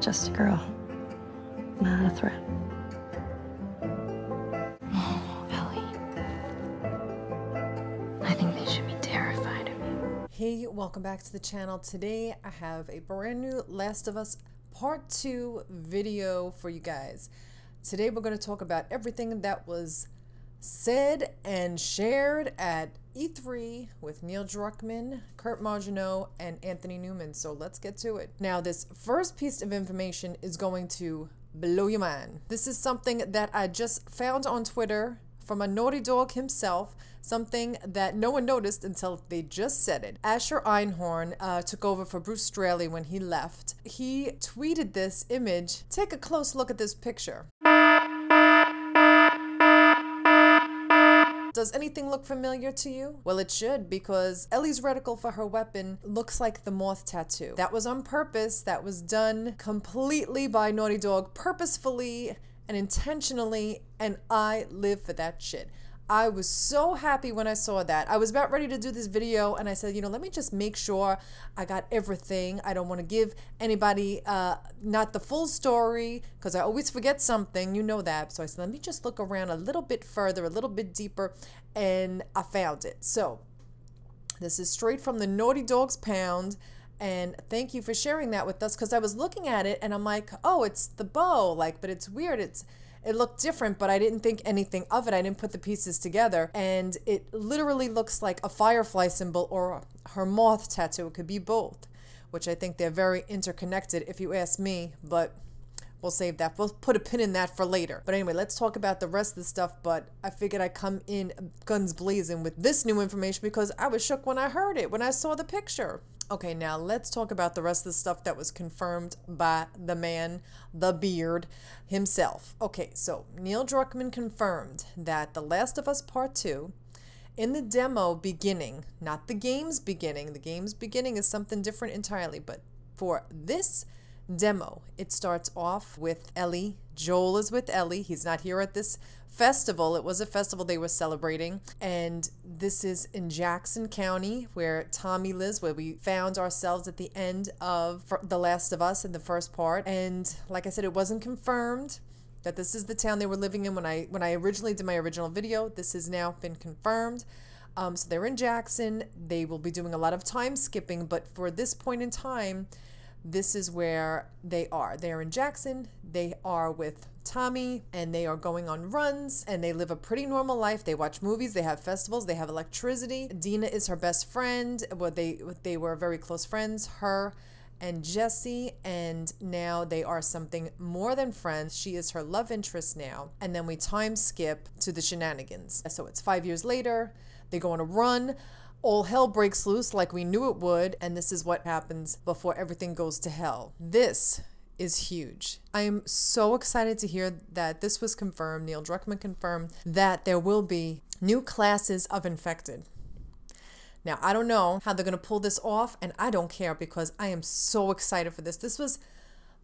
Just a girl, not a threat. Oh, Ellie. I think they should be terrified of you. Hey, welcome back to the channel. Today I have a brand new Last of Us Part 2 video for you guys. Today we're going to talk about everything that was said and shared at E3 with Neil Druckman, Margeneau, and Anthony Newman. So let's get to it. Now, this first piece of information is going to blow your mind. This is something that I just found on Twitter from a Naughty Dog himself, something that no one noticed until they just said it. Asher Einhorn took over for Bruce Straley when he left. He tweeted this image. Take a close look at this picture. Does anything look familiar to you? Well, it should, because Ellie's reticle for her weapon looks like the moth tattoo. That was on purpose. That was done completely by Naughty Dog, purposefully and intentionally, and I live for that shit. I was so happy when I saw that. I was about ready to do this video, and I said, you know, let me just make sure I got everything. I don't want to give anybody not the full story, because I always forget something. You know that. So I said, let me just look around a little bit further, a little bit deeper, and I found it. So this is straight from the Naughty Dog's Pound. And thank you for sharing that with us, because I was looking at it and I'm like, oh, it's the bow, like, but it's weird. It looked different, but I didn't think anything of it. I didn't put the pieces together. And it literally looks like a firefly symbol or her moth tattoo. It could be both, which I think they're very interconnected if you ask me, but we'll save that. We'll put a pin in that for later. But anyway, let's talk about the rest of the stuff. But I figured I'd come in guns blazing with this new information because I was shook when I heard it, when I saw the picture. Okay, now let's talk about the rest of the stuff that was confirmed by the man, the beard himself. Okay, so Neil Druckman confirmed that The Last of Us Part 2, in the demo beginning, not the game's beginning is something different entirely, but for this demo, it starts off with Ellie. Joel is with Ellie. He's not here at this festival. It was a festival they were celebrating. And this is in Jackson County, where Tommy lives, where we found ourselves at the end of The Last of Us in the first part. And like I said, it wasn't confirmed that this is the town they were living in when I originally did my original video. This has now been confirmed. So they're in Jackson. They will be doing a lot of time skipping, but for this point in time, this is where they are. They're in Jackson. They are with Tommy, and they are going on runs, and they live a pretty normal life. They watch movies. They have festivals. They have electricity. Dina is her best friend. Well, they were very close friends, her and Jesse, and now they are something more than friends. She is her love interest now. And then we time skip to the shenanigans. So it's 5 years later. They go on a run. All hell breaks loose like we knew it would, and this is what happens before everything goes to hell. This is huge. I am so excited to hear that this was confirmed. Neil Druckman confirmed that there will be new classes of infected. Now, I don't know how they're going to pull this off, and I don't care because I am so excited for this. This was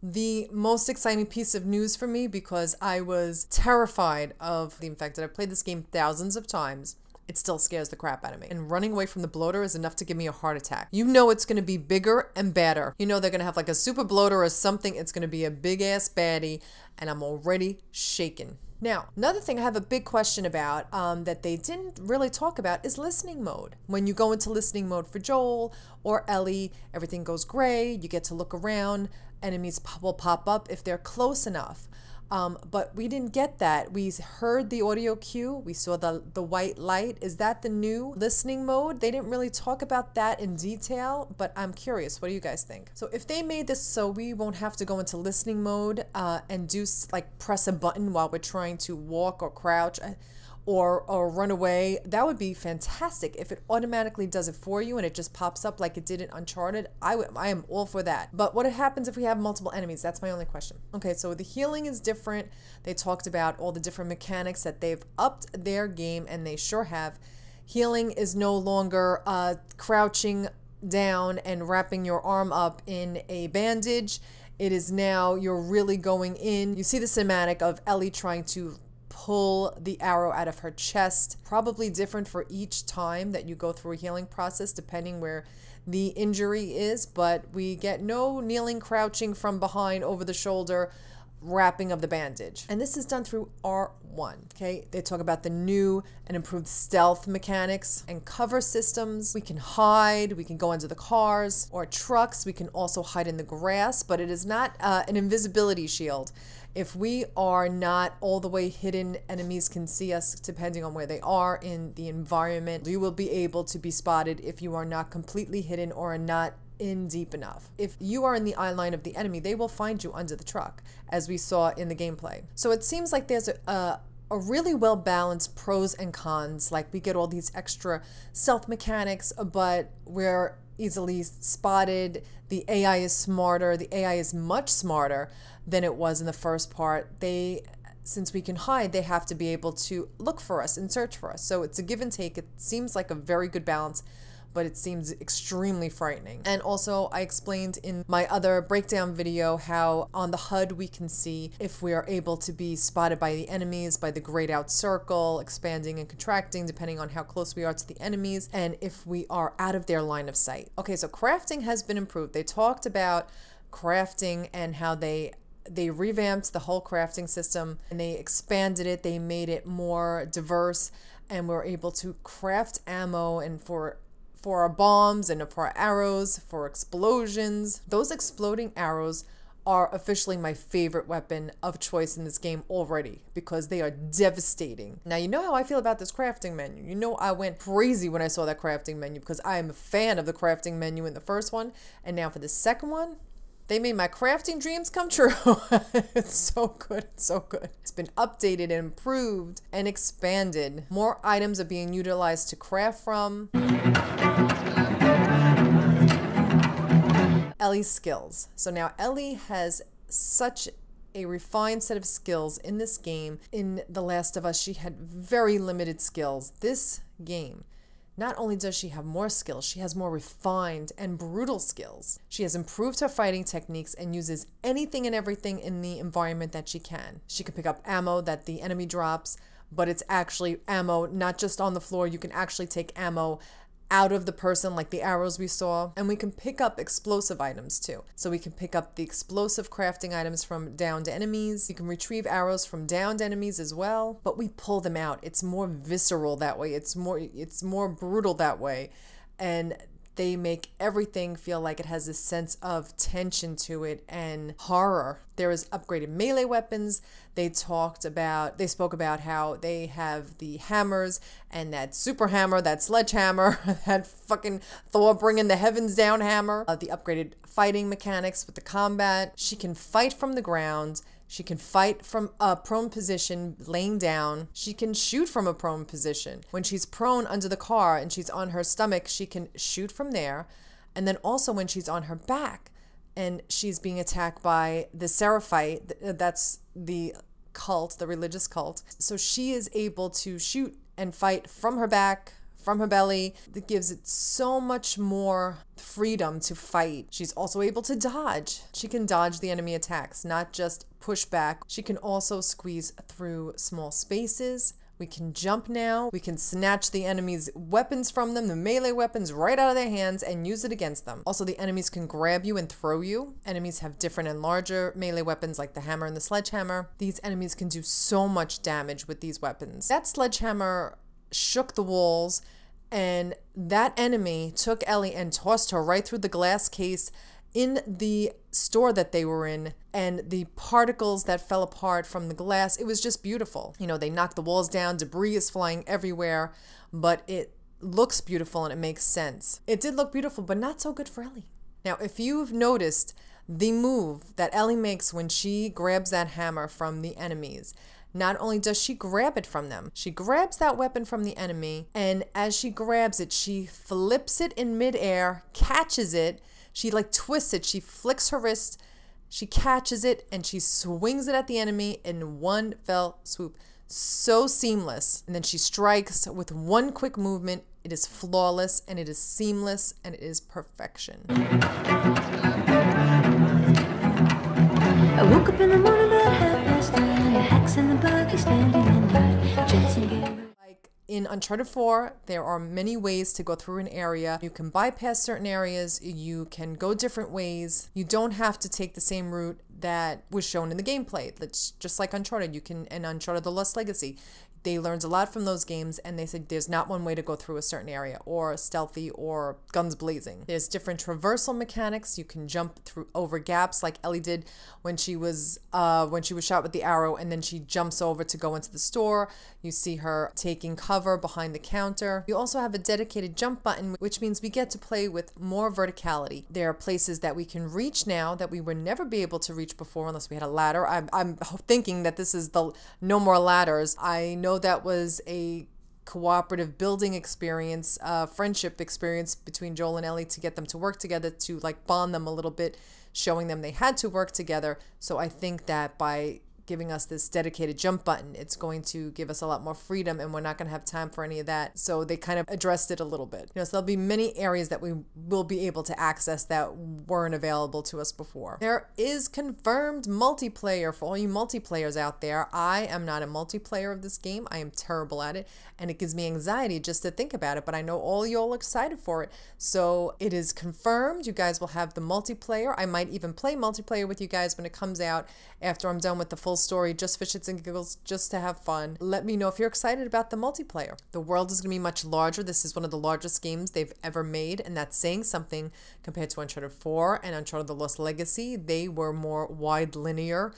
the most exciting piece of news for me because I was terrified of the infected. I've played this game thousands of times. It still scares the crap out of me. And running away from the bloater is enough to give me a heart attack. You know it's going to be bigger and badder. You know they're going to have like a super bloater or something. It's going to be a big-ass baddie, and I'm already shaken. Now, another thing I have a big question about that they didn't really talk about is listening mode. When you go into listening mode for Joel or Ellie, everything goes gray. You get to look around. Enemies will pop up if they're close enough. But we didn't get that. We heard the audio cue. We saw the white light. Is that the new listening mode? They didn't really talk about that in detail, but I'm curious. What do you guys think? So if they made this so we won't have to go into listening mode and do like press a button while we're trying to walk or crouch or run away, that would be fantastic. If it automatically does it for you and it just pops up like it did in Uncharted, I am all for that. But what happens if we have multiple enemies? That's my only question. Okay, so the healing is different. They talked about all the different mechanics that they've upped their game, and they sure have. Healing is no longer crouching down and wrapping your arm up in a bandage. It is now you're really going in. You see the cinematic of Ellie trying to pull the arrow out of her chest. Probably different for each time that you go through a healing process, depending where the injury is, but we get no kneeling, crouching from behind over the shoulder, wrapping of the bandage. And this is done through R1, okay? They talk about the new and improved stealth mechanics and cover systems. We can hide, we can go into the cars or trucks. We can also hide in the grass, but it is not an invisibility shield. If we are not all the way hidden, enemies can see us depending on where they are in the environment. You will be able to be spotted if you are not completely hidden or are not in deep enough. If you are in the eye line of the enemy, they will find you under the truck, as we saw in the gameplay. So it seems like there's a really well balanced pros and cons. Like we get all these extra stealth mechanics, but we're easily spotted. The AI is smarter. The AI is much smarter than it was in the first part. Since we can hide, they have to be able to look for us and search for us. So it's a give and take. It seems like a very good balance, but it seems extremely frightening. And also, I explained in my other breakdown video how on the HUD we can see if we are able to be spotted by the enemies, by the grayed out circle, expanding and contracting depending on how close we are to the enemies, and if we are out of their line of sight. Okay, so crafting has been improved. They talked about crafting and how they revamped the whole crafting system and they expanded it. They made it more diverse, and we're able to craft ammo and for our bombs and for our arrows, for explosions. Those exploding arrows are officially my favorite weapon of choice in this game already because they are devastating. Now, you know how I feel about this crafting menu. You know I went crazy when I saw that crafting menu because I am a fan of the crafting menu in the first one. And now for the second one, they made my crafting dreams come true. It's so good. It's so good. It's been updated and improved and expanded. More items are being utilized to craft from. Ellie's skills. So now Ellie has such a refined set of skills in this game. In The Last of Us, she had very limited skills. This game, not only does she have more skills, she has more refined and brutal skills. She has improved her fighting techniques and uses anything and everything in the environment that she can. She can pick up ammo that the enemy drops, but it's actually ammo not just on the floor. You can actually take ammo out of the person, like the arrows we saw. And we can pick up explosive items too. So we can pick up the explosive crafting items from downed enemies. You can retrieve arrows from downed enemies as well, but we pull them out. It's more visceral that way. It's more brutal that way. And they make everything feel like it has a sense of tension to it and horror. There is upgraded melee weapons. They spoke about how they have the hammers and that super hammer, that sledgehammer, that fucking Thor bringing the heavens down hammer. The upgraded fighting mechanics with the combat. She can fight from the ground. She can fight from a prone position, laying down. She can shoot from a prone position. When she's prone under the car and she's on her stomach, she can shoot from there. And then also when she's on her back and she's being attacked by the Seraphite, that's the cult, the religious cult. So she is able to shoot and fight from her back, from her belly. That gives it so much more freedom to fight. She's also able to dodge. She can dodge the enemy attacks, not just push back. She can also squeeze through small spaces. We can jump now. We can snatch the enemy's weapons from them, the melee weapons, right out of their hands and use it against them. Also, the enemies can grab you and throw you. Enemies have different and larger melee weapons like the hammer and the sledgehammer. These enemies can do so much damage with these weapons. That sledgehammer shook the walls, and that enemy took Ellie and tossed her right through the glass case in the store that they were in, and the particles that fell apart from the glass, it was just beautiful. You know, they knocked the walls down, debris is flying everywhere, but it looks beautiful and it makes sense. It did look beautiful, but not so good for Ellie. Now, if you've noticed the move that Ellie makes when she grabs that hammer from the enemies, not only does she grab it from them, she grabs that weapon from the enemy, and as she grabs it, she flips it in midair, catches it, she like twists it, she flicks her wrist, she catches it, and she swings it at the enemy in one fell swoop. So seamless. And then she strikes with one quick movement. It is flawless, and it is seamless, and it is perfection. I woke up in the morning about 9:30. Hacks in the buggy standing in line. Jensen gave her. Like In Uncharted 4, there are many ways to go through an area. You can bypass certain areas. You can go different ways. You don't have to take the same route that was shown in the gameplay. That's just like Uncharted. You can, and Uncharted: The Lost Legacy, they learned a lot from those games, and they said there's not one way to go through a certain area, or stealthy, or guns blazing. There's different traversal mechanics. You can jump through over gaps like Ellie did when she was shot with the arrow, and then she jumps over to go into the store. You see her taking cover behind the counter. You also have a dedicated jump button, which means we get to play with more verticality. There are places that we can reach now that we would never be able to reach before unless we had a ladder. I'm thinking that this is the no more ladders. I know that was a cooperative building experience, friendship experience between Joel and Ellie to get them to work together, to like bond them a little bit, showing them they had to work together. So I think that by giving us this dedicated jump button, it's going to give us a lot more freedom, and we're not going to have time for any of that. So they kind of addressed it a little bit. So there'll be many areas that we will be able to access that weren't available to us before. There is confirmed multiplayer for all you multiplayers out there. I am not a multiplayer of this game. I am terrible at it, and it gives me anxiety just to think about it, but I know all y'all are excited for it. So it is confirmed. You guys will have the multiplayer. I might even play multiplayer with you guys when it comes out after I'm done with the full story, just for shits and giggles, just to have fun. Let me know if you're excited about the multiplayer. The world is going to be much larger. This is one of the largest games they've ever made, and that's saying something compared to Uncharted 4 and Uncharted: The Lost Legacy. They were more wide linear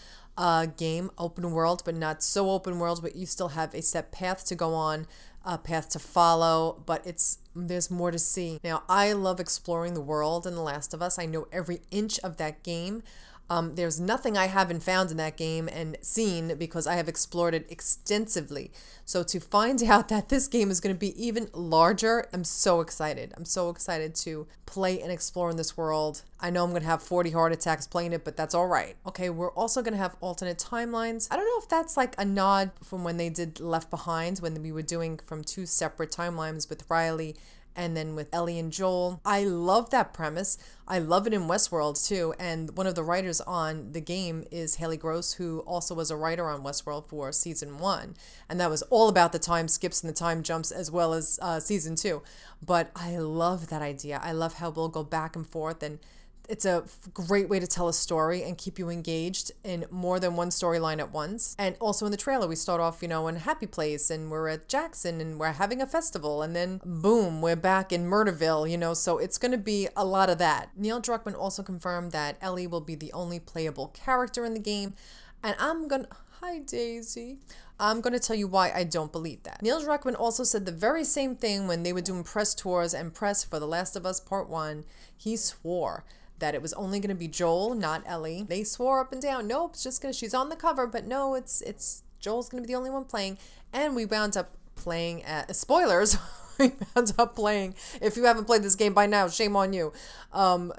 game, open world, but not so open world, but you still have a set path to go on, a path to follow, but there's more to see. Now, I love exploring the world in The Last of Us. I know every inch of that game. There's nothing I haven't found in that game and seen because I have explored it extensively. So to find out that this game is going to be even larger, I'm so excited. I'm so excited to play and explore in this world. I know I'm going to have 40 heart attacks playing it, but that's all right. Okay, we're also going to have alternate timelines. I don't know if that's like a nod from when they did Left Behind, when we were doing from 2 separate timelines with Riley and then with Ellie and Joel. I love that premise. I love it in Westworld too. And one of the writers on the game is Haley Gross, who also was a writer on Westworld for season 1. And that was all about the time skips and the time jumps as well as season 2. But I love that idea. I love how we'll go back and forth, and it's a great way to tell a story and keep you engaged in more than one storyline at once. And also in the trailer, we start off, in a happy place, and we're at Jackson, and we're having a festival, and then boom, we're back in Murderville, so it's going to be a lot of that. Neil Druckman also confirmed that Ellie will be the only playable character in the game, and hi Daisy. I'm going to tell you why I don't believe that. Neil Druckman also said the very same thing when they were doing press tours and press for The Last of Us Part 1. He swore that it was only going to be Joel, not Ellie. They swore up and down, nope, it's just she's on the cover, but no, it's Joel's going to be the only one playing. And we wound up playing, spoilers, we wound up playing, if you haven't played this game by now, shame on you.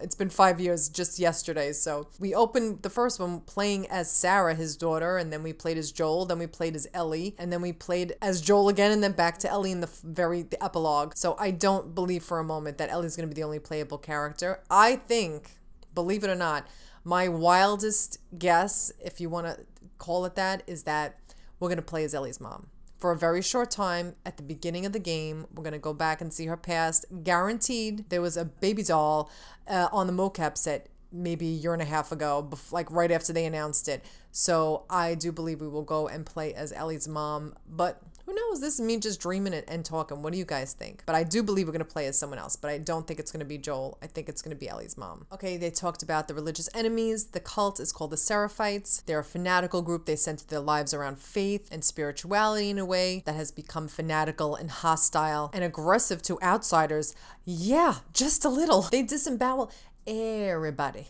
It's been 5 years just yesterday. So we opened the first one playing as Sarah, his daughter, and then we played as Joel, then we played as Ellie, and then we played as Joel again, and then back to Ellie in the epilogue. So I don't believe for a moment that Ellie's going to be the only playable character. I think, believe it or not, my wildest guess, if you want to call it that, is that we're going to play as Ellie's mom. For a very short time at the beginning of the game, we're going to go back and see her past. Guaranteed. There was a baby doll on the mocap set maybe a year and a half ago, like right after they announced it. So I do believe we will go and play as Ellie's mom, but who knows? This is me just dreaming it and talking. What do you guys think? But I do believe we're going to play as someone else, but I don't think it's going to be Joel. I think it's going to be Ellie's mom. Okay, they talked about the religious enemies. The cult is called the Seraphites. They're a fanatical group. They center their lives around faith and spirituality in a way that has become fanatical and hostile and aggressive to outsiders. Yeah, just a little. They disembowel everybody.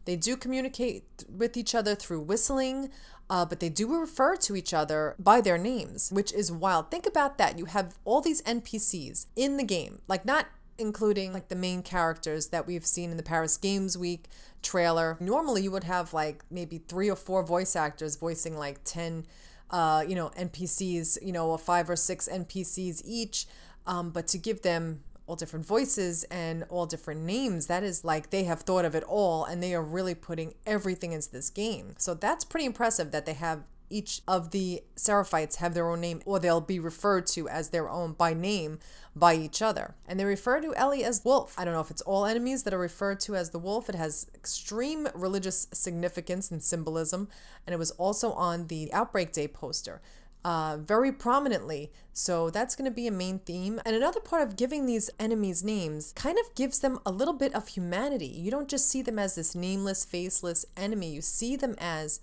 They do communicate with each other through whistling, but they do refer to each other by their names, which is wild. Think about that. You have all these NPCs in the game, like not including like the main characters that we've seen in the Paris Games Week trailer. Normally you would have like maybe 3 or 4 voice actors voicing like 10 NPCs, or 5 or 6 NPCs each, but to give them all different voices and all different names, that is like they have thought of it all, and they are really putting everything into this game. So that's pretty impressive that they have each of the Seraphites have their own name, or they'll be referred to as their own by name by each other. And they refer to Ellie as Wolf. I don't know if it's all enemies that are referred to as the Wolf. It has extreme religious significance and symbolism, and it was also on the Outbreak Day poster. Very prominently. So that's going to be a main theme. And another part of giving these enemies names kind of gives them a little bit of humanity. You don't just see them as this nameless, faceless enemy. You see them as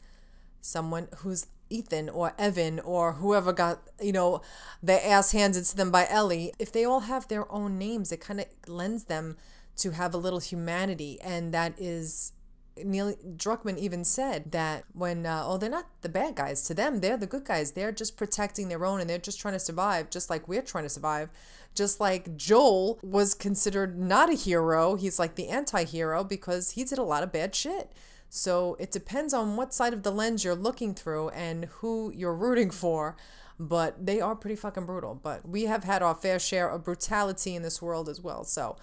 someone who's Ethan or Evan or whoever got, you know, their ass handed to them by Ellie. If they all have their own names, it kind of lends them to have a little humanity. And that is... Neil Druckman even said that when, they're not the bad guys. To them, they're the good guys. They're just protecting their own and they're just trying to survive, just like we're trying to survive. Just like Joel was considered not a hero. He's like the anti-hero because he did a lot of bad shit. So it depends on what side of the lens you're looking through and who you're rooting for. But they are pretty fucking brutal. But we have had our fair share of brutality in this world as well. So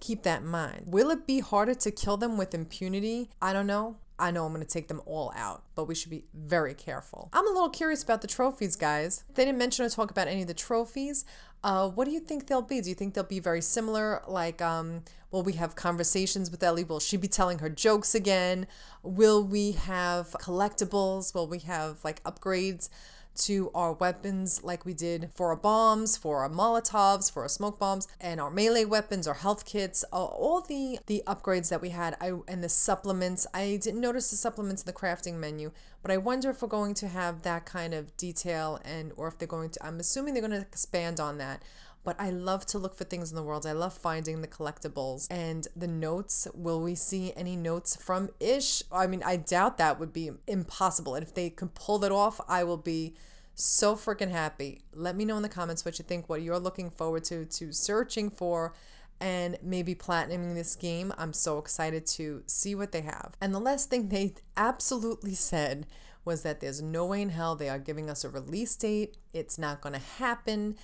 keep that in mind. Will it be harder to kill them with impunity? I don't know. I know I'm going to take them all out, but we should be very careful. I'm a little curious about the trophies, guys. They didn't mention or talk about any of the trophies. What do you think they'll be? Do you think they'll be very similar? Like, will we have conversations with Ellie? Will she be telling her jokes again? Will we have collectibles? Will we have like upgrades to our weapons like we did for our bombs, for our Molotovs, for our smoke bombs, and our melee weapons, our health kits, all the upgrades that we had, and the supplements. I didn't notice the supplements in the crafting menu, but I wonder if we're going to have that kind of detail, or if they're going to, I'm assuming they're going to expand on that. But I love to look for things in the world. I love finding the collectibles and the notes. Will we see any notes from Ish? I mean, I doubt that would be impossible. And if they can pull that off, I will be so freaking happy. Let me know in the comments what you think, what you're looking forward to searching for, and maybe platinuming this game. I'm so excited to see what they have. And the last thing they absolutely said was that there's no way in hell they are giving us a release date. It's not going to happen.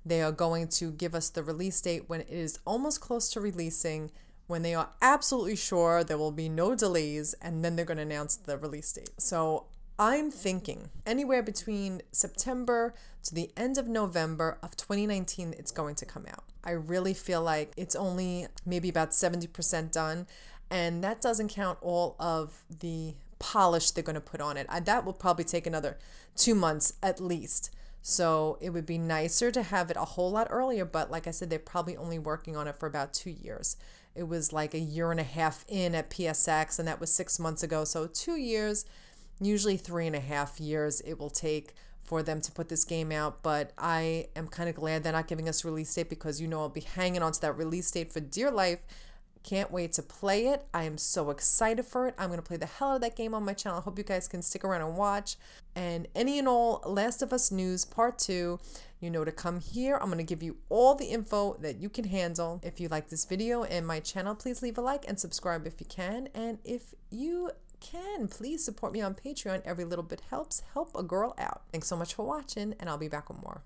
They are going to give us the release date when it is almost close to releasing, when they are absolutely sure there will be no delays, and then they're going to announce the release date. So I'm thinking anywhere between September to the end of November of 2019, it's going to come out. I really feel like it's only maybe about 70% done, and that doesn't count all of the polish they're going to put on it. That will probably take another 2 months at least. So it would be nicer to have it a whole lot earlier, but like I said, they're probably only working on it for about 2 years. It was like a year and a half in at PSX, and that was 6 months ago. So 2 years, usually 3.5 years it will take for them to put this game out. But I am kind of glad they're not giving us a release date, because you know I'll be hanging on to that release date for dear life. Can't wait to play it. I am so excited for it. I'm going to play the hell out of that game on my channel. I hope you guys can stick around and watch. And any and all Last of Us news part 2, you know to come here. I'm going to give you all the info that you can handle. If you like this video and my channel, please leave a like and subscribe if you can. And if you can, please support me on Patreon. Every little bit helps. Help a girl out. Thanks so much for watching, and I'll be back with more.